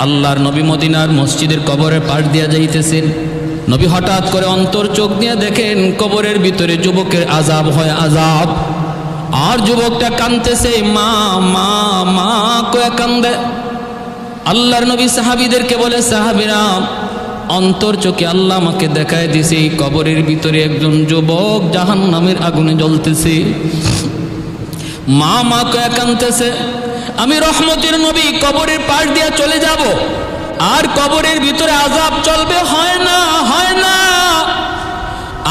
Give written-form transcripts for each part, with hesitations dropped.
আল্লাহর নবী মদিনার মসজিদের কবরের পাশ দিয়া যাইতেছেন। নবী হঠাৎ করে অন্তর চোখ দিয়ে দেখেন কবরের ভিতরে যুবকের আযাব হয়, আযাব। আর যুবকটা কাঁদতেছে, মা মা মা কয়ে কান্দে। আল্লাহর নবী সাহাবীদেরকে বলে, সাহাবীরা অন্তর চোখে আল্লাহ আমাকে দেখায় দিছে এই কবরের ভিতরে একজন যুবক জাহান্নামের আগুনে জ্বলতেছে। মা মা কয়ে কাঁদতেছে। আমি রহমতের নবী কবরের পাশ দিয়ে চলে যাব, আর কবরের ভিতরে আযাব চলবে, হয় না হয় না।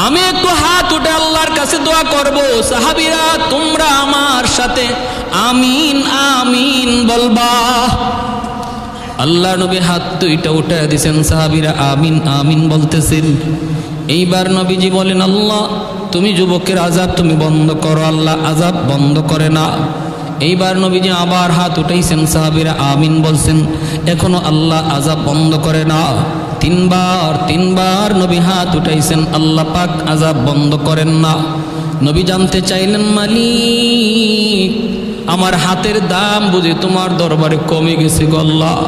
আমি একটু হাত উঠে আল্লাহর কাছে দোয়া করব, সাহাবীরা তোমরা আমার সাথে আমিন আমিন বলবা। আল্লাহ নবী হাত দুইটা উঠে দিয়েছেন, সাহাবীরা আমিন আমিন বলতেছেন। এইবার নবীজি বলেন, আল্লাহ তুমি যুবকের আযাব তুমি বন্ধ করো। আল্লাহ আযাব বন্ধ করে না। এইবার নবীজি আবার হাত উঠাইছেন, সাহাবীরা আমিন বলছেন, এখনো আল্লাহ আযাব বন্ধ করে না। তিনবার নবী হাত উঠাইছেন, আল্লাহ পাক আযাব বন্ধ করেন না। নবী জানতে চাইলেন, মালিক আমার হাতের দাম বুঝি তোমার দরবারে কমে গেছে গো আল্লাহ।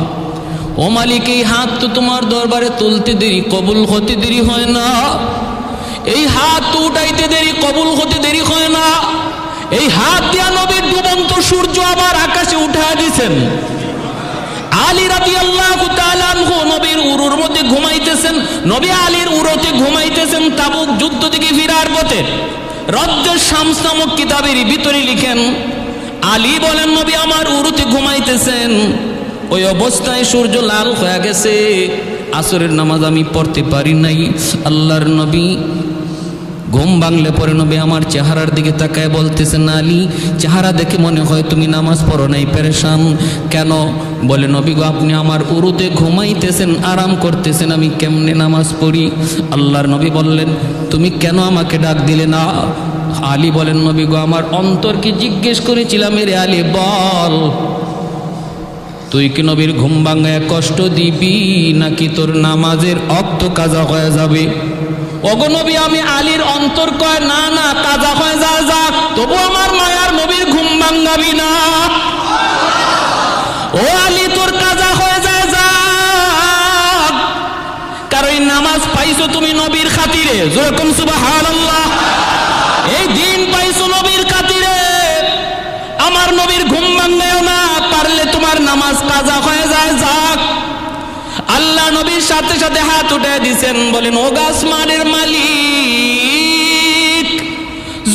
ও মালিক এই হাত তো তোমার দরবারে তুলতে দেরি, কবুল হতে দেরি হয় না। এই হাত তো উঠাইতে দেরি, কবুল হতে দেরি হয় না। এই হাত দিয়া নবীর ডুবন্ত সূর্য আবার আকাশে উঠায় দিয়েছেন। আলী রাদিয়াল্লাহু তাআলা আনহু নবীর উরুর মধ্যে ঘুমাইতেছেন। নবী আলীর উরুতে ঘুমাইতেছেন। তাবুক যুদ্ধ থেকে ফিরার পথে রদ্দুশ শামস নামক কিতাবের ভিতরে লিখেন, আলী বলেন নবী আমার উরুতে ঘুমাইতেছেন, ওই অবস্থায় সূর্য লাল হয়ে গেছে। আসরের নামাজ আমি পড়তে পারি নাই। আল্লাহর নবী ঘুম ভাঙলে পরে নবী আমার চেহারার দিকে তাকায় বলতেছেন, আলী চেহারা দেখে মনে হয় তুমি নামাজ পড়ো নাই, পেরেশান কেন? বলে, নবী গো আপনি আমার উরুতে ঘুমাইতেছেন, আরাম করতেছেন, আমি কেমনে নামাজ পড়ি? আল্লাহর নবী বললেন, তুমি কেন আমাকে ডাক দিলে না? আলী বলেন, নবী গো আমার অন্তরকে জিজ্ঞেস করেছিলাম, রে আলী বল তুই কি নবীর ঘুম ভাঙায় কষ্ট দিবি নাকি তোর নামাজের ওয়াক্ত কাজা হয়ে যাবে? ওগো নবী আমি আলীর অন্তর কয়, না না কাজা হয়ে যা যাক, তবু আমার মায়ার নবীর ঘুম ভাঙাবি না। ও আলী তোর কাজা হয়ে যায় যাক, কারণ নামাজ পাইছো তুমি নবীর খাতিরে, যেরকম সুবহানাল্লাহ। এই দিন পাইছো নবীর খাতিরে, আমার নবীর ঘুম ভাঙায়ও না, পারলে তোমার নামাজ কাজা হয়ে যায় যাক। আল্লাহ নবীর সাথে সাথে হাত উঠে দিছেন, বলেন, ও আসমানের মালিক,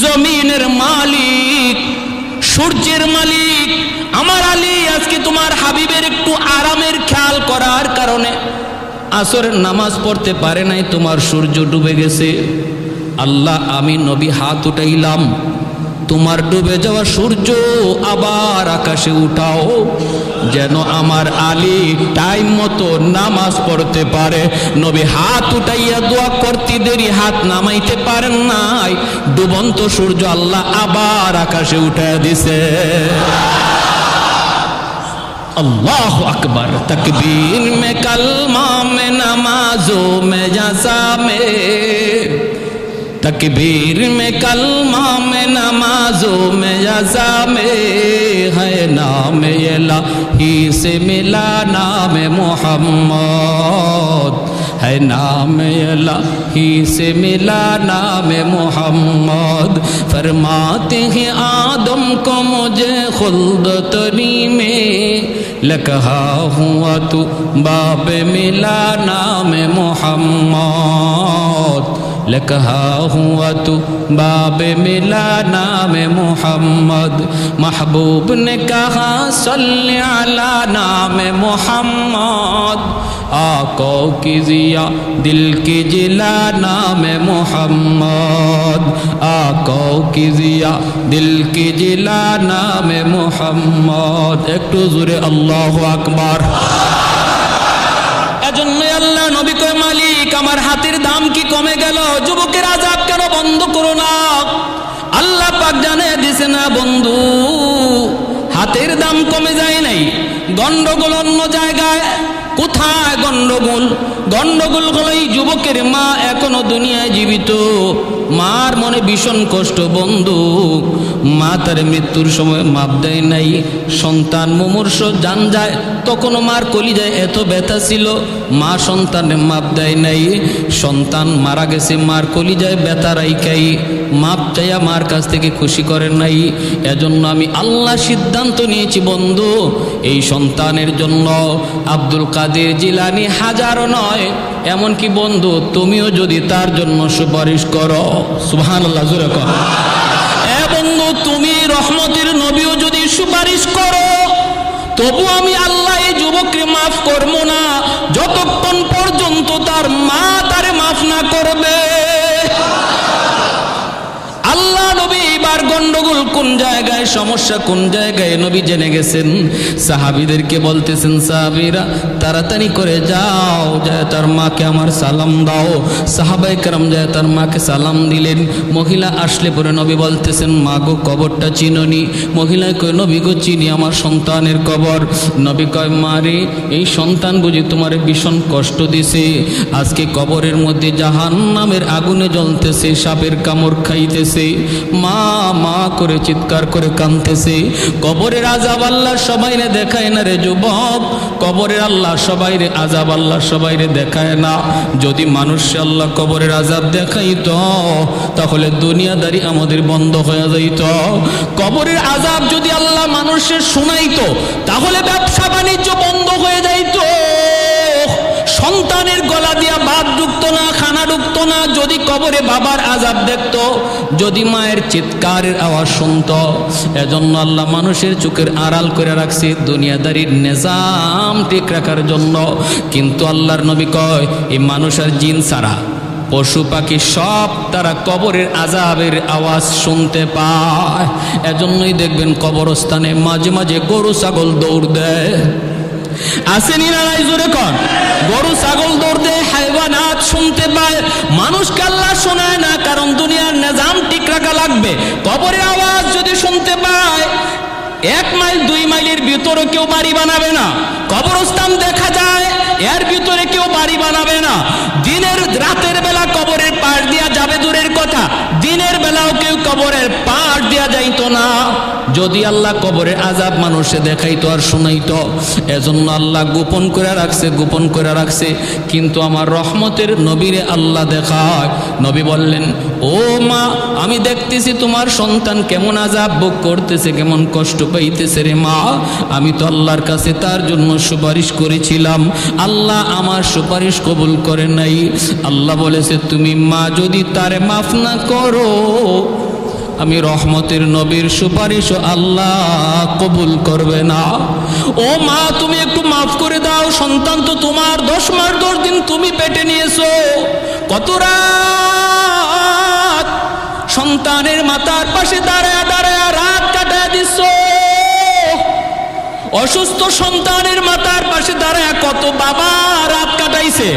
জমিনের মালিক, সূর্যের মালিক, আমার আলী আজকে তোমার হাবিবের একটু আরামের খেয়াল করার কারণে আসরের নামাজ পড়তে পারে নাই, তোমার সূর্য ডুবে গেছে। আল্লাহ আমি নবী হাত উঠাইলাম, তোমার ডুবে যাওয়া সূর্য আবার আকাশে উঠাও, যেন আমার আলী টাইম মতো নামাজ পড়তে পারে। নবী হাত উঠাইয়া দোয়া করতে দেরি হাত নামাইতে পারেন নাই, ডুবন্ত সূর্য আল্লাহ আবার আকাশে উঠাইয়া দিছে। अल्लाह अकबर तकबीर में कलमा में नमाजों में जज़ा में, तकबीर में कलमा में नमाजों में जज़ा में है नाम इलाही से मिला नाम मोहम्मद, है नाम इलाही से मिला नाम मोहम्मद। फरमाते हैं आदम को मुझे खुल्द तरी में लकहा हुआ तू बाब मिला नाम मोहम्मद, लकहा हुआ तू बाब मिला नाम मोहम्मद। महबूब ने कहा सल्ले अला नाम मोहम्मद, आका की जिया दिल की जिला नाम मोहम्मद, आका की जिया दिल की जिला नाम मोहम्मद। একটু জোরে আল্লাহু আকবার। এজন্য আল্লাহ নবী কয়, মালিক আমার হাতের দাম কি কমে গেল? যুবকের আযাব কেন বন্ধ করো না? আল্লাহ পাক জানিয়ে দিছে, না বন্ধু, হাতের দাম কমে যায় নাই, গন্ডগোল অন্য জায়গায়। কোথায় গন্ডগোল? গন্ডগোল হলো এই যুবকের মা এখনো দুনিয়ায় জীবিত, মার মনে ভীষণ কষ্ট বন্ধু। মা তার মৃত্যুর সময় মাপ দেয় নাই। সন্তান মুমূর্ষ জান যায়, তখনও মার কলিজায় এত ব্যথা ছিল, মা সন্তানের মাপ দেয় নাই। সন্তান মারা গেছে, মার কলিজায় ব্যথা রাইখাই মাপ চাইয়া মার কাছ থেকে খুশি করেন নাই। এজন্য আমি আল্লাহ সিদ্ধান্ত নিয়েছি বন্ধু, এই সন্তানের জন্য আব্দুল কাদের জিলানী হাজারো নয়, এমনকি বন্ধু তুমিও যদি তার জন্য সুপারিশ করো, সুবহানাল্লাহ জোরে কর। বন্ধু তুমি রহমতের নবীও যদি সুপারিশ করো, তবু আমি আল্লাহ এই যুবককে মাফ করবো না যতক্ষণ পর্যন্ত তার মা তারে মাফ না করবে। আল্লাহ নবী এবার গন্ডগোল কোন জায়গায়, সমস্যা কোন জায়গায় নবী জেনে গেছেন। সাহাবীদেরকে বলতেছেন, সাহাবীরা তাড়াতাড়ি করে যাও, যায় তার মাকে আমার সালাম দাও। সাহাবায়ে কেরাম যায় তার মাকে সালাম দিলেন। মহিলা আসলে পরে নবী বলতেছেন, মা গো কবরটা চিনোনি? মহিলায় কয়, নবী গো চিনি, আমার সন্তানের কবর। নবী কয়, মা রে এই সন্তান বুঝি তোমার ভীষণ কষ্ট দিছে, আজকে কবরের মধ্যে জাহান্নামের আগুনে জ্বলতেছে, সাপের কামড় খাইতেছে। মা মা করে চিৎকার করে কাঁদতেছে। কবরের আযাব আল্লাহ সবাইরে দেখায় না রে যুবক, কবরের আল্লাহ সবাইরে আযাব আল্লাহ সবাইরে দেখায় না। যদি মানুষে আল্লাহ কবরের আযাব দেখাইতো তাহলে দুনিয়াদারি আমাদের বন্ধ হয়ে যাইত। কবরের আযাব যদি আল্লাহ মানুষের শোনাইতো তাহলে ব্যবসা বাণিজ্য বন্ধ হয়ে যাইত। সন্তানের গলা দিয়া ভাত ঢুকতো না, খানা ঢুকতো না যদি কবরে বাবার আযাব দেখতো, যদি মায়ের চিৎকারের আওয়াজ শুনতো। এজন্য আল্লাহ মানুষের চোখের আড়াল করে রাখছে দুনিয়াদারির নিজাম ঠিক রাখার জন্য। কিন্তু আল্লাহর নবী কয়, এই মানুষ আর জিন ছাড়া পশু পাখি সব তারা কবরের আযাবের আওয়াজ শুনতে পায়। এজন্যই দেখবেন কবরস্থানে মাঝে মাঝে গরু ছাগল দৌড় দেয়, আসেনি না নাই জোরে কর? গরু ছাগল দৌড় দেয়, হায়ওয়ানাত শুনতে পায়, মানুষকে আল্লাহ শোনায় না, কারণ দুনিয়ার নিজাম ঠিক রাখা লাগবে। কবরের আওয়াজ যদি শুনতে পায়, 1 মাইল 2 মাইলের ভিতরে কেউ বাড়ি বানাবে না। কবরস্থান দেখা যায়, এর ভিতরে কেউ বাড়ি বানাবে না। দিনের রাতের বেলা কবরের পাশ দিয়া যাবে দূরের কথা, দিনের বেলাও কেউ কবরের পাশ দিয়া যাইতো না। যদি আল্লাহ কবরের আযাব মানুষে দেখাইতো আর শুনাইতো। এজন্য আল্লাহ গোপন করে রাখছে, গোপন করে রাখছে। কিন্তু আমার রহমতের নবীরে আল্লাহ দেখায়। নবী বললেন, ও মা আমি দেখতেছি তোমার সন্তান কেমন আযাব ভোগ করতেছে, কেমন কষ্ট পাইতেছে রে মা। আমি তো আল্লাহর কাছে তার জন্য সুপারিশ করেছিলাম, আল্লাহ আমার সুপারিশ কবুল করে নাই। আল্লাহ বলেছে, তুমি মা যদি তারে মাফ না করো, আমি রহমতের নবীর সুপারিশ আল্লাহ কবুল করবে না। ও মা তুমি একটু মাফ করে দাও, সন্তান তো তোমার, 10 মাস 10 দিন তুমি পেটে নিয়েছো, কত রাত সন্তানের মাথার পাশে দাঁড়ায় দাঁড়ায় রাত কাটায় দিচ্ছ। অসুস্থ সন্তানের মাথার পাশে দাঁড়ায় কত বাবা রাত কাটাইছে।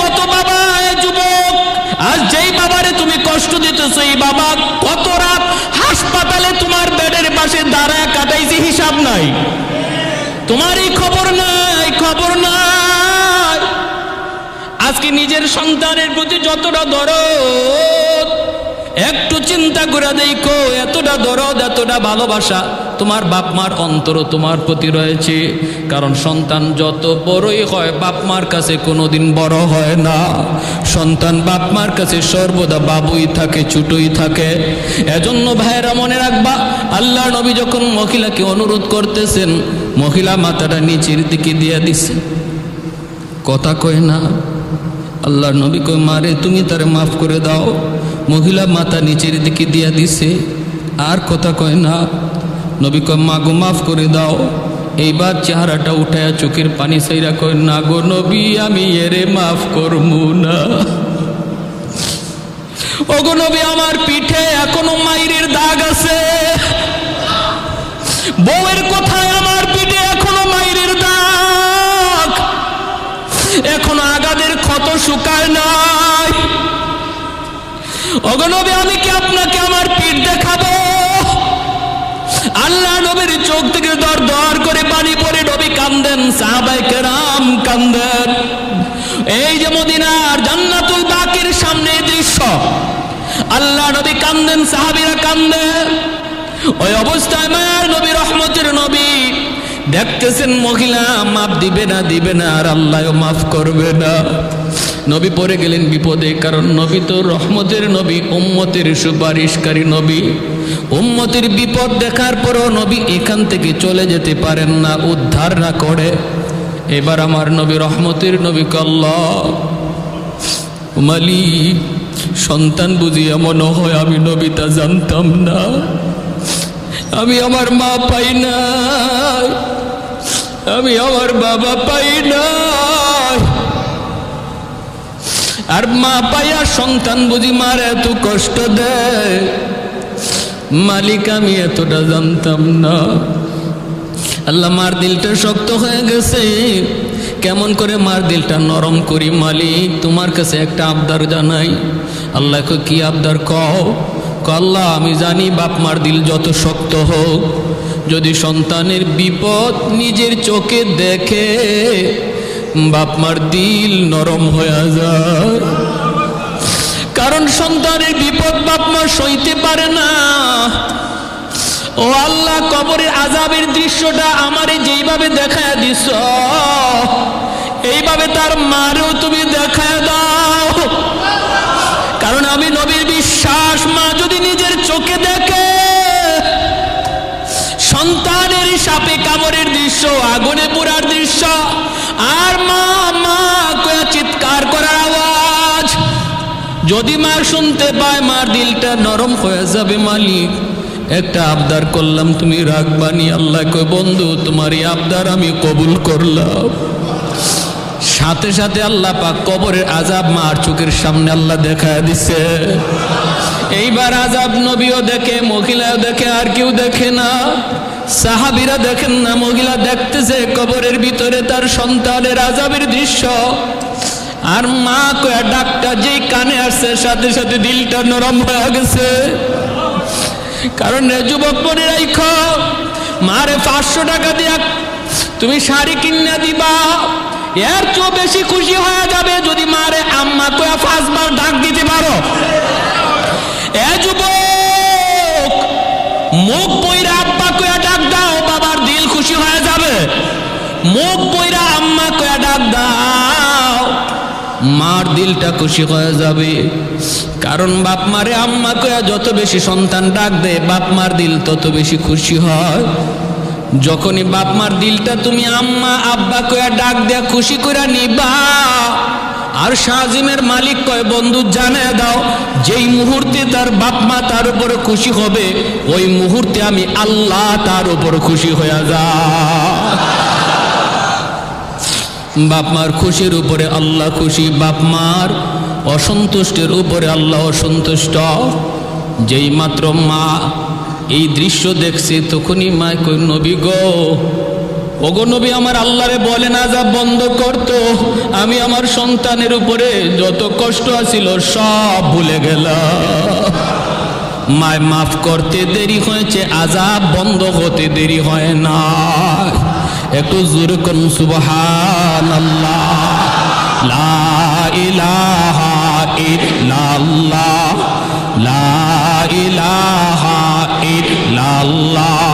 কত বাবা, যুবক আজ যেই বাবারে তুমি কষ্ট দিতেছো, এই বাবা কত রাত হাসপাতালে তোমার বেডের পাশে দাঁড়ায় কাটাইছে, হিসাব নাই। তোমার এই খবর নাই, খবর নাই। আজকে নিজের সন্তানের প্রতি যতটা দরদ, একটু চিন্তা করে দেখো, এতটা দরদ এতটা ভালোবাসা তোমার বাপ মার অন্তর তোমার প্রতি রয়েছে। কারণ সন্তান যত বড়ই হয় বাপ মার কাছে কোনোদিন বড় হয় না। সন্তান বাপ মার কাছে সর্বদা বাবুই থাকে, ছোটই থাকে। এজন্য ভাইয়েরা মনে রাখবা, আল্লাহ নবী যখন মহিলাকে অনুরোধ করতেছেন, মহিলা মাথাটা নিচের দিকে দিয়ে দিছে, কথা কয় না। আল্লাহর নবী কয়, মারে তুমি তারে মাফ করে দাও। মহিলা মাথা নিচের দিকে দিয়া দিছে, আর কথা কয় না। নবী কয়, মা গো মাফ করে দাও। এইবার চেহারাটা উঠায়া চোখের পানি সাইরা কয়, না গো নবী আমি এরে মাফ করবো না। ও গো নবী আমার পিঠে এখনো মাইরের দাগ আছে, বউয়ের কথায় আমার পিঠে এখনো মাইরের দাগ, এখনো আগাদের ক্ষত শুকায় নাই। ও গো নবী আমি কি আপনাকে আমার পিঠ দেখাবো? আল্লাহ নবীর চোখ থেকে দর দর করে পানি পড়ে নবী কান্দেন, সাহাবায়ে কেরাম কান্দেন। এই যে মদিনার জান্নাতুল বাকির সামনে দৃশ্য, আল্লাহ নবী কান্দেন দেখতেছেন সাহাবীরা কান্দে। ওই অবস্থায় মায়ার নবী, রহমতের নবী দেখতেছেন মহিলা মাফ দিবে না, আর আল্লাহও মাফ করবে না। নবী পড়ে গেলেন বিপদে, কারণ নবী তো রহমতের নবী, উম্মতের সুপারিশকারী নবী। উম্মতের বিপদ দেখার পরও নবী এখান থেকে চলে যেতে পারেন না উদ্ধার না করে। এবার আমার নবী, রহমতের নবী আল্লাহ মালিক, সন্তান বুঝি এমন হয়, আমি নবী তা জানতাম না। আমি আমার মা পাই না, আমি আমার বাবা পাই না, আর মা পাইয়া সন্তান বুঝি মার এত কষ্ট দেয়। মালিক আমি এতটা জানতাম না। আল্লাহ, মার দিলটা শক্ত হয়ে গেছে, কেমন করে মার দিলটা নরম করি মালিক, তোমার কাছে একটা আবদার জানাই। আল্লাহকে কি আবদার কও? আল্লাহ, আমি জানি বাপ মার দিল যত শক্ত হোক, যদি সন্তানের বিপদ নিজের চোখে দেখে বাপ মার দিল নরম হয়ে যায়। কারণ সন্তানের বিপদ বাপ মা সইতে পারে না। ও আল্লাহ, কবরের আযাবের দৃশ্যটা আমারে যেইভাবে দেখায় দিছ, এইভাবে তার মারেও তুমি দেখায় দাও। কারণ আমি নবীর বিশ্বাস, মা যদি নিজের চোখে দেখে সন্তানের সাপে কামড়ের দৃশ্য, আগুনে পোড়ার দৃশ্য, আর মা মা কয়ে চিৎকার করার আওয়াজ যদি মা শুনতে পায়, মার দিলটা নরম হয়ে যাবে। মালিক, একটা আবদার করলাম, তুমি রাখবানি। আল্লাহ কয়, বন্ধু, তোমার এই আবদার আমি কবুল করলাম। সাথে সাথে আল্লাহ পাক কবরের আযাব মার চোখের সামনে আল্লাহ দেখায় দিছে। এইবার আযাব নবীও দেখে, মহিলাও দেখে, আর কেউ দেখে না। সাহাবীরা দেখেন না, মহিলা দেখতেছে কবরের ভিতরে তার সন্তানের আযাবের দৃশ্য। আর মা কয়া ডাকটা যেই কানে আসছে, সাথে সাথে দিলটা নরম হয়ে গেছে। কারণ যুবক মনে রাখো, মারে 500 টাকা দিয়া তুমি শাড়ি কিনে দিবা, এর চেয়ে বেশি খুশি হয়ে যাবে যদি মারে আম্মা কয়া 5 বার ডাক দিতে পারো। এ যুবক, মুখ বইরা আব্বা কয়া ডাক দাও, বাবার দিল খুশি হয়ে যাবে। মুখ বইরা আম্মা কয়া ডাক দাও, মার দিলটা খুশি হয়ে যাবে। কারণ বাপ মারে আম্মা কয়া যত বেশি সন্তান ডাক দেয়, বাপ মার দিল তত বেশি খুশি হয়। যখনই বাপ মার দিলটা তুমি আম্মা আব্বা কয়া ডাক দেয়া খুশি করে নিবা, আর শাহজিমের মালিক কয়, বন্ধু জানায় দাও, যেই মুহূর্তে তার বাপ মা তার উপরে খুশি হবে, ওই মুহূর্তে আমি আল্লাহ তার উপর খুশি হয়ে যা। বাপ মার খুশির উপরে আল্লাহ খুশি, বাপ মার অসন্তুষ্টের উপরে আল্লাহ অসন্তুষ্ট। যেই মাত্র মা এই দৃশ্য দেখছে, তখনই মা কই, নবী গো, ওগো নবী, আমার আল্লাহরে বলেন আযাব বন্ধ করতো, আমি আমার সন্তানের উপরে যত কষ্ট আছিল সব ভুলে গেলাম। মায় মাফ করতে দেরি হয়েছে, আযাব বন্ধ হতে দেরি হয় না। একটু জোরে করুন সুবহানাল্লাহ। লা ইলাহা ইল্লাল্লাহ, লা ইলাহা ইল্লাল্লাহ।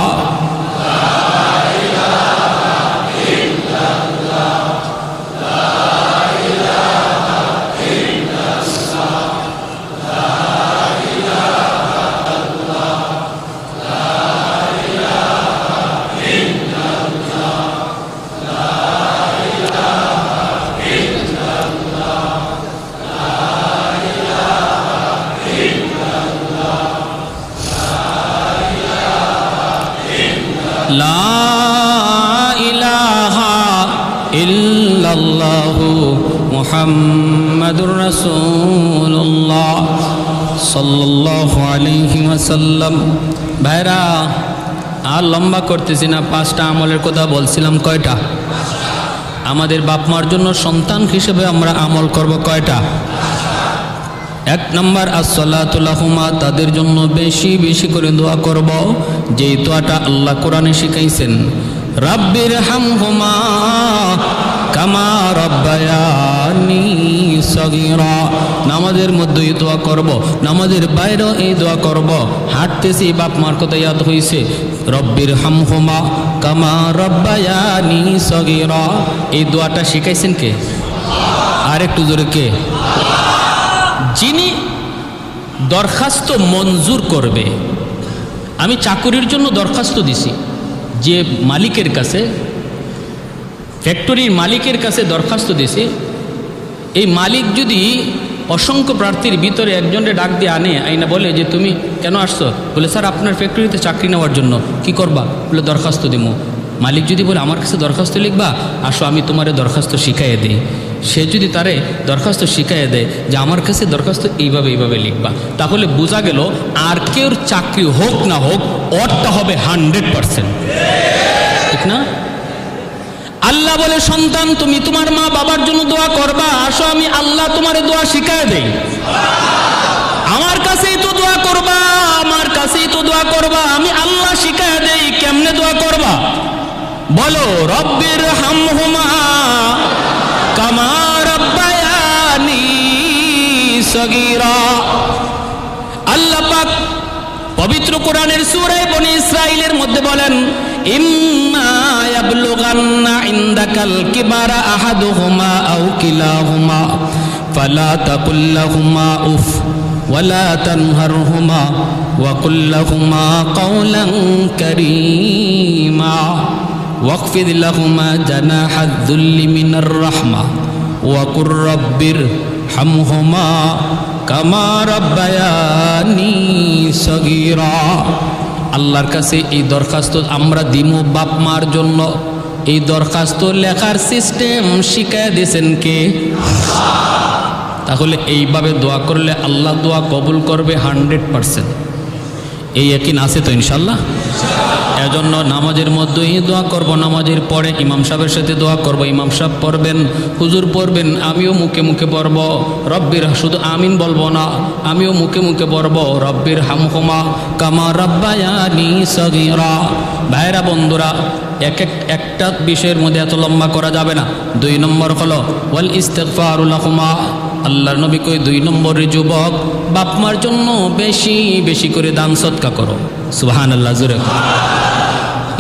লা ইলাহা ইল্লাল্লাহু মুহাম্মাদুর রাসূলুল্লাহ সাল্লাল্লাহু আলাইহি ওয়াসাল্লাম। ভাইরা, আর লম্বা করতেছি না, 5টা আমলের কথা বলছিলাম। কয়টা? আমাদের বাপ মার জন্য সন্তান হিসেবে আমরা আমল করব কয়টা? 1 নম্বর, আসসালাতু লাহুমা, তাদের জন্য বেশি বেশি করে দোয়া করব, যেই দোয়াটা আল্লাহ কোরআনে শিখাইছেন, রাব্বির হামহুমা কামা রাব্বায়ানি সগীরা। নামাজের মধ্যে এই দোয়া করব, নামাজের বাইরেও এই দোয়া করব। হাঁটতেছি বাপ মার কথা ইয়াদ হইছে, রব্বির হামহুমা কামা রব্বায়ানি সগীরা। এই দোয়াটা শিখাইছেন কে? আর একটু জোরে কে? যিনি দরখাস্ত মঞ্জুর করবে। আমি চাকুরির জন্য দরখাস্ত দিছি, যে মালিকের কাছে, ফ্যাক্টরির মালিকের কাছে দরখাস্ত দিছি। এই মালিক যদি অসংখ্য প্রার্থীর ভিতরে একজনকে ডাক দিয়ে আইনা বলে যে তুমি কেন আসছো? বলে স্যার আপনার ফ্যাক্টরিতে চাকরি নেওয়ার জন্য। কি করবা? বলে দরখাস্ত দিব। মালিক যদি বলে আমার কাছে দরখাস্ত লিখবা, আসো আমি তোমারে দরখাস্ত শিখাইয়ে দিই। সে যদি তারে দরখাস্ত শিখাইয়ে দেয় যে আমার কাছে দরখাস্ত এইভাবে এইভাবে লিখবা, তাহলে বোঝা গেল আর কেউর চাকরি হোক না হোক ওরটা হবে 100%, ঠিক না? আল্লাহ বলে সন্তান তুমি তোমার মা বাবার জন্য দোয়া করবা, আসো আমি আল্লাহ তোমারে দোয়া শিখাইয়ে দেই। আমার কাছেই তো দোয়া করবা, আমার কাছেই তো দোয়া করবা, আমি আল্লাহ শিখাইয়ে দেই কেমনে দোয়া করবা। বলো রব্বির হামহুমা কামা রব্বায়ানি সগীরা। আল্লাহ পাক পবিত্র কোরআনের সূরা বনী ইসরাঈলের মধ্যে বলেন, ইম্মা ইয়াবলুগান্না ইনদাকাল কিবারা আহাদুহুমা আও কিলাহুমা ফালা তাকুল লাহুমা উফ ওয়ালা তানহারহুমা ওয়া কুল লাহুমা কাওলান কারীমা ওয়াখফিদ লাহুমা জানাহাদ যুল্লি মিনার রাহমা ওয়া কুর রব্বির হামহুমা কামা রাব্বায়ানি সগীরা। আল্লাহর কাছে এই দরখাস্ত আমরা দিমু বাপ মার জন্য। এই দরখাস্ত লেখার সিস্টেম শিখায় দিয়েছেন কে? তাহলে এইভাবে দোয়া করলে আল্লাহ দোয়া কবুল করবে 100%। এই ইয়াকিন আছে তো ইনশাল্লাহ? এজন্য নামাজের মধ্যেই দোয়া করব, নামাজের পরে ইমাম সাহেবের সাথে দোয়া করব। ইমাম সাহেব পড়বেন, হুজুর পড়বেন, আমিও মুখে মুখে পড়ব। রব্বির, শুধু আমিন বলবো না, আমিও মুখে মুখে পড়ব রব্বির হামহুমা কামা রাব্বায়ানি সগীরা। ভাইরা বন্ধুরা, একটা বিষয়ের মধ্যে এত লম্বা করা যাবে না। 2 নম্বর হলো ওয়াল ইস্তিগফারু লাহুমা। আল্লাহর নবী কই 2 নম্বরের যুবক বাপ মার জন্য বেশি বেশি করে দান সদকা করো। সুবহানাল্লাহ, জোরে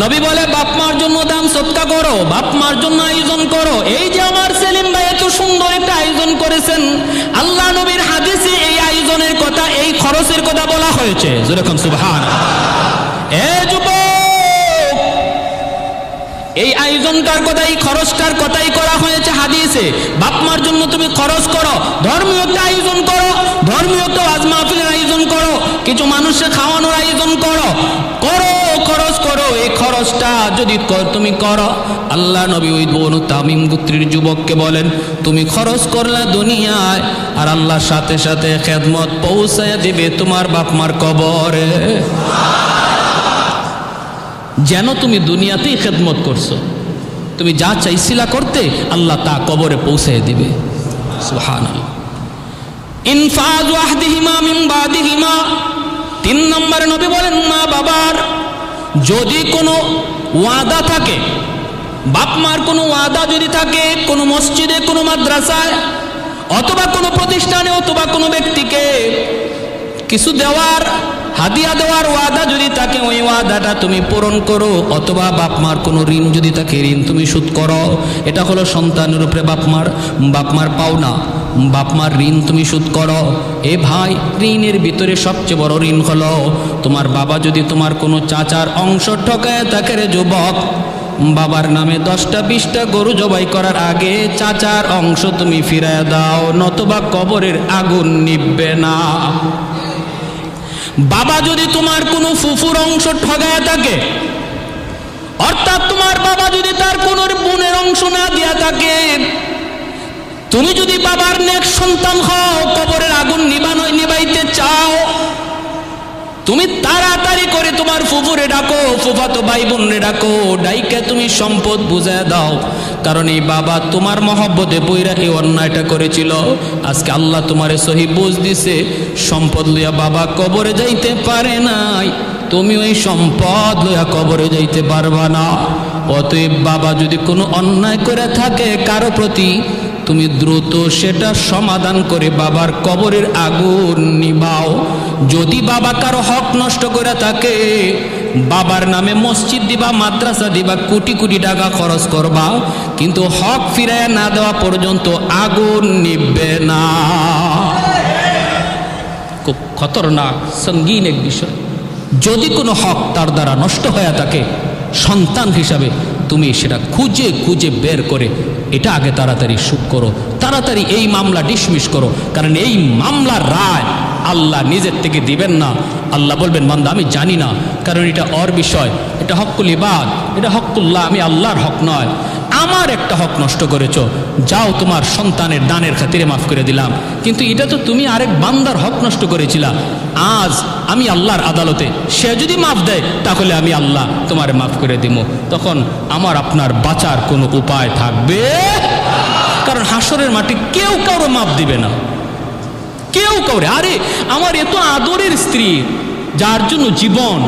নবী বলে বাপ মার জন্য দান সদকা করো, বাপ মার জন্য আয়োজন করো। এই যে আমার সেলিম ভাই এত সুন্দর একটা আয়োজন করেছেন, আল্লাহ নবীর হাদিসে এই আয়োজনের কথা, এই খরচের কথা বলা হয়েছে। জোরে কোন সুবহানাল্লাহ। এ যুবক, এই আয়োজনটার কথা, এই খরচটার কথাই করা হয়েছে হাদিসে। বাপ মার জন্য তুমি খরচ করো, ধর্মীয় একটা আয়োজন করো, ধর্মীয় একটা ওয়াজ মাহফিলের আয়োজন করো, কিছু মানুষকে খাওয়ানোর আয়োজন করো, করো খরচ করো। এই খরচটা যদি তুমি করো, আল্লাহ নবী ওই বনু তামিম গোত্রের যুবককে বলেন তুমি খরচ করলা দুনিয়ায়, আর আল্লাহর সাথে সাথে খেদমত পৌঁছায় দিবে তোমার বাপ মার কবরে। যেন তুমি দুনিয়াতেই খেদমত করছো, তুমি যা চাইছিলা করতে আল্লাহ তা কবরে পৌঁছে দিবে। সুবহানাল্লাহ। ইনফাজ ওয়াহদিহিমা মিন বাদিহিমা। 3 নম্বরে নবী বলেন মা বাবার যদি কোনো ওয়াদা থাকে, বাপ মার কোনো ওয়াদা যদি থাকে, কোনো মসজিদে, কোনো মাদ্রাসায়, অথবা কোনো প্রতিষ্ঠানে, অথবা কোনো ব্যক্তিকে কিছু দেওয়ার, হাদিয়া দেওয়ার ওয়াদা যদি থাকে, ওই ওয়াদাটা তুমি পূরণ করো। অথবা বাপ মার কোনো ঋণ যদি থাকে, ঋণ তুমি শোধ করো। এটা হলো সন্তানের উপরে বাপ মার পাওনা, বাপ মার ঋণ তুমি শোধ করো। এ ভাই, ঋণের ভিতরে সবচেয়ে বড় ঋণ হলো তোমার বাবা যদি তোমার কোনো চাচার অংশ ঠকায় থাকে, রে যুবক, বাবার নামে 10টা 20টা গরু জবাই করার আগে চাচার অংশ তুমি ফিরায় দাও, নতুবা কবরের আগুন নিভবে না। বাবা যদি তোমার কোনো ফুফুর অংশ ঠগায় থাকে, অর্থাৎ তোমার বাবা যদি তার কোনো বোনের অংশ না দিয়া থাকে, তুমি যদি বাবার নেক সন্তান হও, কবরের আগুন নিবাইতে চাও, তুমি তাড়াতাড়ি করে তোমার ফুফুরে ডাকো, ফুফাতো ভাই বোনরে ডাকো, ডাইকে তুমি সম্পদ বুঝায় দাও। কারণ এই বাবা তোমার মহব্বতে বইরা এই অন্যায়টা করেছিল। আজকে আল্লাহ তোমারে সহি বুঝ দিছে, সম্পদ লইয়া বাবা কবরে যাইতে পারে নাই, তুমি ওই সম্পদ লইয়া কবরে যাইতে পারবা না। অতএব বাবা যদি কোনো অন্যায় করে থাকে কারো প্রতি, তুমি দ্রুত সেটা সমাধান করে বাবার কবরের আগুন নিবাও। যদি বাবা কারো হক নষ্ট করে থাকে, বাবার নামে মসজিদ দিবা, মাদ্রাসা দিবা, কোটি কোটি টাকা খরচ করবা, কিন্তু হক ফিরাইয়া না দেওয়া পর্যন্ত আগুন নিবে না। খুব খতরনাক সঙ্গীন এক বিষয়। যদি কোনো হক তার দ্বারা নষ্ট হয়ে থাকে, সন্তান হিসাবে তুমি সেটা খুঁজে খুঁজে বের করে এটা আগে তাড়াতাড়ি শুট করো, তাড়াতাড়ি এই মামলা ডিসমিস করো। কারণ এই মামলার রায় আল্লাহ নিজের থেকে দিবেন না। আল্লাহ বলবেন বান্দা আমি জানি না, কারণ এটা ওর বিষয়, এটা হক্কুল ইবাদ, এটা হক্কুল্লাহ, আমি আল্লাহর হক নয়। আমার একটা হক নষ্ট করেছো, যাও তোমার সন্তানের দানের খাতিরে মাফ করে দিলাম, কিন্তু এটা তো তুমি আরেক বান্দার হক নষ্ট করেছিলা। আজ আমি আল্লাহর আদালতে, সে যদি মাফ দেয় তাহলে আমি আল্লাহ তোমারে মাফ করে দিব। তখন আমার আপনার বাঁচার কোনো উপায় থাকবে, কারণ হাসরের মাঠে কেউ কারো মাফ দিবে না, কেউ কাউরে। আরে আমার এত আদরের স্ত্রী, যার জন্য জীবন,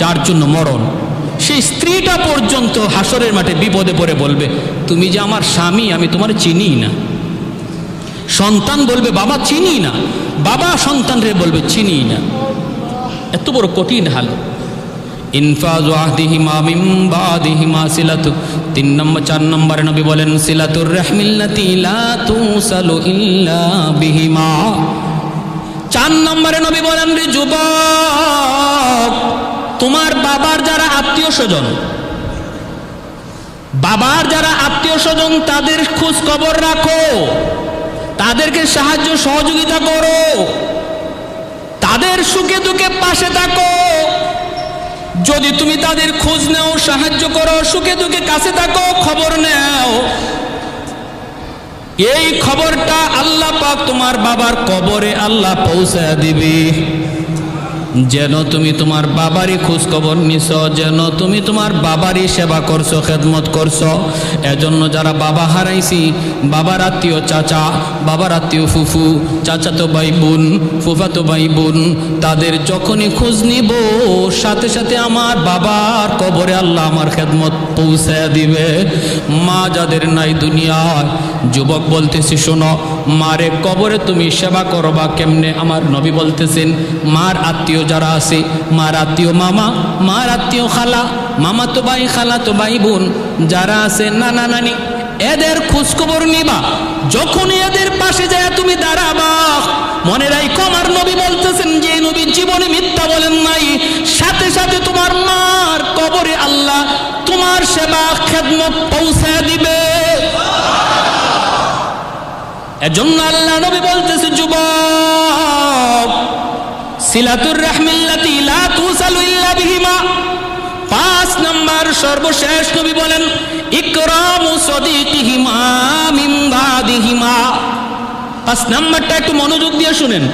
যার জন্য মরণ, সেই স্ত্রীটা পর্যন্ত হাসরের মাঠে বিপদে পড়ে বলবে তুমি যে আমার স্বামী, আমি তোমার চিনি না। সন্তান বলবে বাবা চিনি না, বাবা সন্তানরে বলবে চিনি না। এত বড় কঠিন হাল। ইনফাজু আহদিহিমা মিন বাদিহিমা সিলাতু। 4 নম্বরে নবী বলেন সিলাতুর রাহমিল্লাতি লা তুসালু ইল্লা বিহিমা। 4 নম্বরে নবী বলেন রে যুবক, তোমার বাবার যারা আত্মীয় স্বজন, বাবার যারা আত্মীয় স্বজন তাদের খোঁজ খবর রাখো, তাদেরকে সাহায্য সহযোগিতা করো, তাদের সুখে দুঃখে পাশে থাকো। যদি তুমি তাদের খোঁজ নাও, সাহায্য করো, সুখে দুঃখে কাছে থাকো, খবর নাও, এই খবরটা আল্লাহ পাক তোমার বাবার কবরে আল্লাহ পৌঁছায় দিবে। যেন তুমি তোমার বাবারই খোঁজ খবর নিছ, যেন তুমি তোমার বাবারই সেবা করছো, খেদমত করছো। এজন্য যারা বাবা হারাইছি, বাবার আত্মীয় চাচা, বাবার আত্মীয় ফুফু, চাচাতো ভাই বোন, ফুফাতো ভাই বোন, তাদের যখনই খোঁজ নিব, সাথে সাথে আমার বাবার কবরে আল্লাহ আমার খেদমত পৌঁছায় দিবে। মা যাদের নাই দুনিয়ায়, যুবক বলতেছি শোনো, মারে কবরে তুমি সেবা করবা কেমনে? আমার নবী বলতেছেন মার আত্মীয় যারা আছে, মার আত্মীয় মামা, মার আত্মীয় খালা, মামা তো ভাই, খালা তো ভাই বোন যারা আছে, নানা নানি, এদের খোঁজ খবর নিবা। যখন এদের পাশে যায় তুমি দাঁড়াবা, মনে রাখো আমার নবী বলতেছেন যে নবী জীবনে মিথ্যা বলেন নাই, সাথে সাথে তোমার মার কবরে আল্লাহ তোমার সেবা খেদমত পৌঁছায় দিবে। এজন্য আল্লাহ নবী বলতেছে যুবক, সিলাতুর রাহমিল্লাতি লা তুসালু ইল্লা বিহিমা। 5 নম্বর সর্বশেষ নবী বলেন ইকরামু সাদিকিহিমা মিন বাদিহিমা। 5 নম্বরটা একটু মনোযোগ দিয়ে শুনেন।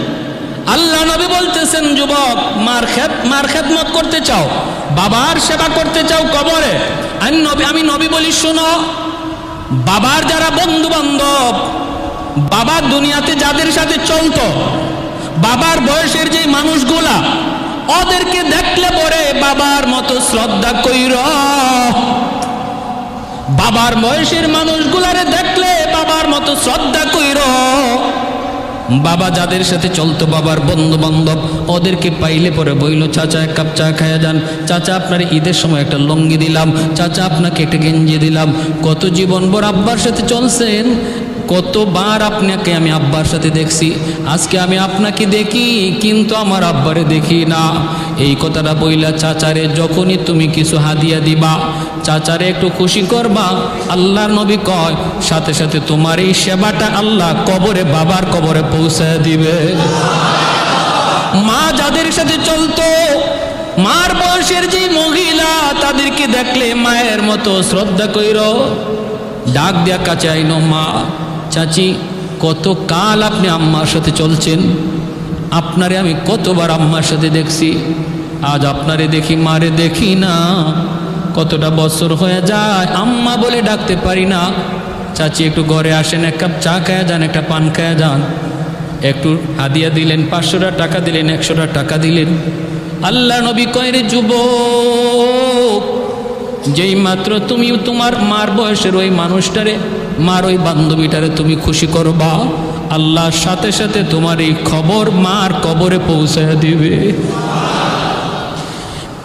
আল্লাহ নবী বলতেছেন যুবক, মার খেদমত করতে চাও, বাবার সেবা করতে চাও কবরে, আমি নবী বলি শোনো, বাবার যারা বন্ধু বান্ধব, বাবার দুনিয়াতে যাদের সাথে চলতো, বাবার বয়সের যে মানুষগুলা, ওদেরকে দেখলে পরে বাবার মতো শ্রদ্ধা কইর। বাবার বয়সের মানুষগুলারে দেখলে বাবার মতো শ্রদ্ধা কইর। বাবা যাদের সাথে চলতো, বাবার বন্ধু বান্ধব, ওদেরকে পাইলে পরে বইল চাচা 1 কাপ চা খায়া যান, চাচা আপনার ঈদের সময় একটা লুঙ্গি দিলাম, চাচা আপনাকে একটা গেঞ্জি দিলাম। কত জীবনভর আব্বার সাথে চলছেন, কতবার আপনাকে আমি আব্বার সাথে দেখছি, আজকে আমি আপনাকে দেখি কিন্তু আমার আব্বারে দেখি না। এই কথাটা বইলা চাচারে যখনই তুমি কিছু হাদিয়া দিবা, চাচারে একটু খুশি করবা, আল্লাহর নবী কয় সাথে সাথে তোমার এই সেবাটা আল্লাহ কবরে, বাবার কবরে পৌঁছায় দিবে। মা যাদের সাথে চলতো, মার বয়সের যে মহিলা, তাদেরকে দেখলে মায়ের মতো শ্রদ্ধা কইর। ডাক দিয়া কাছে আইনো, মা, চাচি, কত কাল আপনি আম্মার সাথে চলছেন, আপনারে আমি কতবার আম্মার সাথে দেখছি, আজ আপনারে দেখি, মারে দেখি না। কতটা বছর হয়ে যায়, আম্মা বলে ডাকতে পারি না। চাচি একটু ঘরে আসেন, 1 কাপ চা খায়া যান, একটা পান খায়া যান। একটু হাদিয়া দিলেন, 500 টাকা দিলেন, 100 টাকা দিলেন। আল্লাহ নবী কয় রে যুবক, যেই মাত্র তুমি তোমার মার বয়সের ওই মানুষটারে, মার ওই বান্ধবীটারে তুমি খুশি করবা, আল্লাহর সাথে সাথে তোমার এই খবর মার কবরে পৌঁছায় দিবে।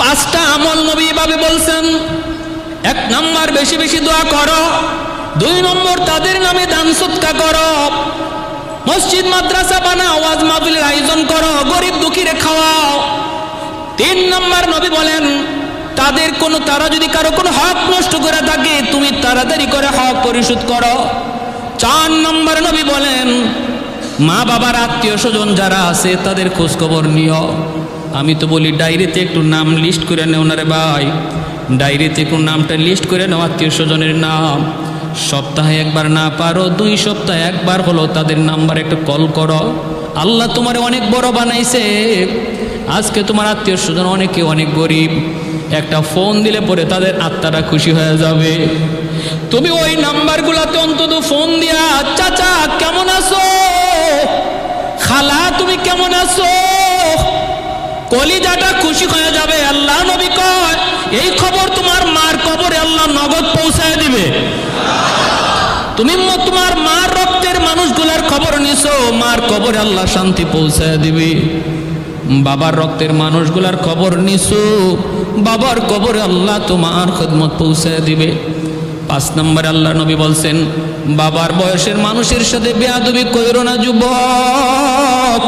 5টা আমল নবী এভাবে বলছেন। 1 নাম্বার, বেশি বেশি দোয়া করো। 2 নম্বর, তাদের নামে দান সদকা করো। মসজিদ মাদ্রাসা বানাও, ওয়াজ মাহফিলের আয়োজন করো, গরিব দুঃখীরে খাওয়াও। 3 নম্বর নবী বলেন, তারা যদি কারো কোনো হক নষ্ট করে থাকে তুমি তাড়াতাড়ি করে হক পরিশোধ করো। 4 নম্বর নবী বলেন, মা বাবার আত্মীয় স্বজন যারা আছে তাদের খোঁজ খবর নিও। আমি তো বলি ডায়েরিতে একটু নাম লিস্ট করে নেও না রে ভাই, ডায়েরিতে একটু নামটা লিস্ট করে নাও আত্মীয় স্বজনের নাম। সপ্তাহে একবার না পারো 2 সপ্তাহে একবার হলো তাদের নাম্বার একটা কল করো। আল্লাহ তোমার অনেক বড় বানাইছে। আজকে তোমার আত্মীয় স্বজন অনেকে অনেক গরিব, একটা ফোন দিলে পরে তাদের আত্মাটা খুশি হয়ে যাবে। তুমি ওই নাম্বারগুলোতে অন্তত ফোন দিয়া, চাচা কেমন আছো, খালা তুমি কেমন আছো, কলিজাটা খুশি হয়ে যাবে। আল্লাহ নবী কয়, এই খবর তোমার মার কবরে আল্লাহ নগদ পৌঁছায় দিবে। তুমি তোমার মার রক্তের মানুষগুলার খবর নিছো, মার কবরে আল্লাহ শান্তি পৌঁছায় দিবে। বাবার রক্তের মানুষগুলার খবর নিছো, বাবার কবরে আল্লাহ তোমার খিদমত পৌঁছায় দিবে। 5 নম্বরে আল্লাহ নবী বলছেন, বাবার বয়সের মানুষের সাথে বেয়াদবি কইরো না যুবক।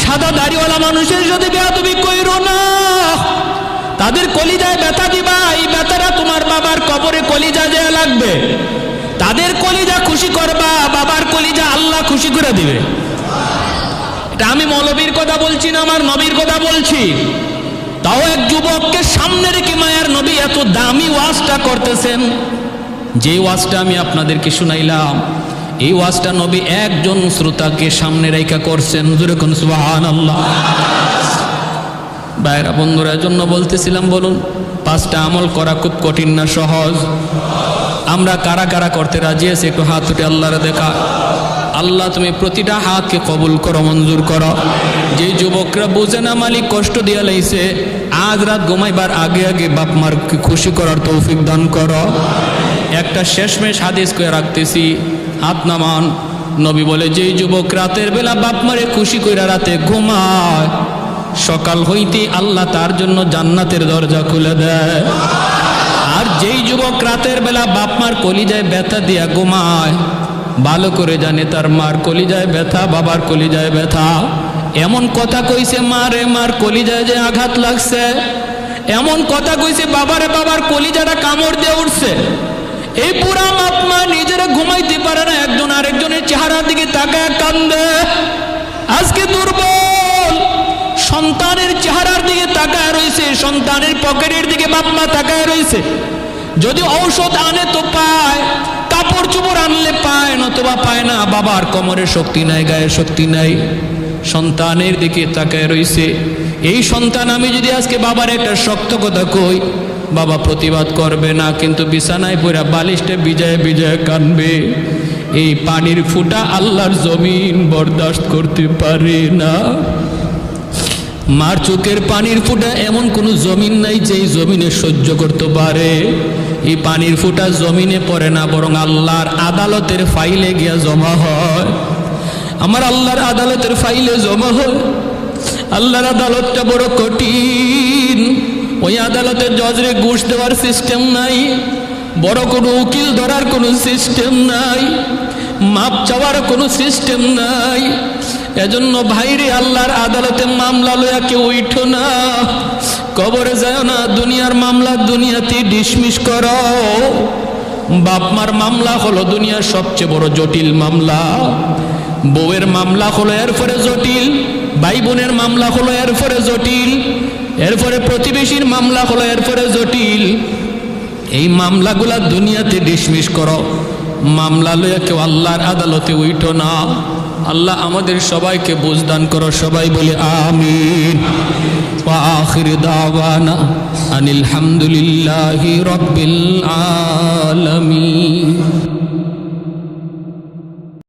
সাদা দাড়িওয়ালা মানুষের সাথে বেয়াদবি কইরো না, তাদের কলিজায় ব্যথা দিবা। এই ব্যথাটা তোমার বাবার কবরে কলিজা দেয়া লাগবে। তাদের কলিজা খুশি করবা, বাবার কলিজা আল্লাহ খুশি করে দিবে। এটা আমি মৌলবীর কথা বলছি না, আমার নবীর কথা বলছি। তাও এক যুবককে সামনে রেখে মায়ার নবী এত দামি ওয়াজটা করতেছেন। যে ওয়াজটা আমি আপনাদেরকে শুনাইলাম, এই ওয়াজটা নবী একজন শ্রোতাকে সামনে রেখে করছেন। জোরে কোন সুবহানাল্লাহ। ভাইরা বন্ধুরা, জন্য বলতেছিলাম, বলুন 5টা আমল করা খুব কঠিন না সহজ? আমরা কারা কারা করতে রাজি আছি একটু হাত উঠে আল্লাহরে দেখা। আল্লাহ তুমি প্রতিটা হাতকে কবুল করো, মঞ্জুর করো। যে যুবকরা বুঝে না মালিক কষ্ট দিয়া লাইছে, আজ রাত ঘুমাইবার আগে আগে বাপ মারকে খুশি করার তৌফিক দান করো। একটা শেষমেশ হাদিস করে রাখতেছি, হাত নামান। নবী বলে, যেই যুবক রাতের বেলা বাপ মারে খুশি কইরা রাতে ঘুমায়, সকাল হইতে আল্লাহ তার জন্য জান্নাতের দরজা খুলে দেয়। আর যেই যুবক রাতের বেলা বাপ মার কলিজায় ব্যথা দিয়া ঘুমায়, ভালো করে জানে তার মার কলিজায় ব্যথা, বাবার কলিজায় ব্যথা। এমন কথা কইছে মারে, মার কলিজায় যে আঘাত লাগছে। এমন কথা কইছে বাবারে, বাবার কলিজাটা কামড় দিয়ে উঠছে। এই পুরা বাপ মা নিজেরা ঘুমাইতে পারে না, একজন আরেকজনের চেহারার দিকে তাকায় কান্দে। আজকে দুর্বল সন্তানের চেহারার দিকে তাকায় রয়েছে, সন্তানের পকেটের দিকে বাপ মা তাকায় রয়েছে। যদি ঔষধ আনে তো পায়, কাপড় চোপড় আনলে পায়, নতুবা পায় না। বাবার কোমরে শক্তি নাই, গায়ে শক্তি নাই, সন্তানের দিকে তাকায় রয়েছে। এই সন্তান, আমি যদি আজকে বাবার একটা শক্ত কথা কই, বাবা প্রতিবাদ করবে না, কিন্তু বিছানায় পড়া বালিশটা বিজয় বিজয় কানবে। এই পানির ফুটা আল্লাহর জমিন বরদাস্ত করতে পারে না। মার চোখের পানির ফুটা এমন কোনো জমিন নাই যেই জমিনে সহ্য করতে পারে। এই পানির ফুটা জমিনে পড়ে না, বরং আল্লাহর আদালতের ফাইলে গিয়া জমা হয়। আমার আল্লাহর আদালতের ফাইলে জমা হয়। আল্লাহর আদালতটা বড় কঠিন। ওই আদালতের জজরে ঘুষ দেওয়ার সিস্টেম নাই, বড় কোনো উকিল ধরার কোনো সিস্টেম নাই, মাপ চাওয়ার কোনো সিস্টেম নাই। এজন্য ভাইরে, আল্লাহর আদালতে মামলা লইয়া কেউ উঠো না, কবরে যায় না। দুনিয়ার মামলা দুনিয়াতে ডিসমিস করো। বাপ মার মামলা হলো দুনিয়ার সবচেয়ে বড় জটিল মামলা। বউয়ের মামলা হলো এরপরে জটিল, ভাই বোনের মামলা হলো এরপরে জটিল, এরপরে প্রতিবেশীর মামলা হলো এরপরে জটিল। এই মামলাগুলা দুনিয়াতে ডিসমিস করো, মামলা লইয়া কেউ আল্লাহর আদালতে উঠো না। আল্লাহ আমাদের সবাইকে বুঝদান করো, সবাই বলে আমিন। ওয়া আখির দাওয়ানা আনিল হামদুলিল্লাহি রাব্বিল আলামিন।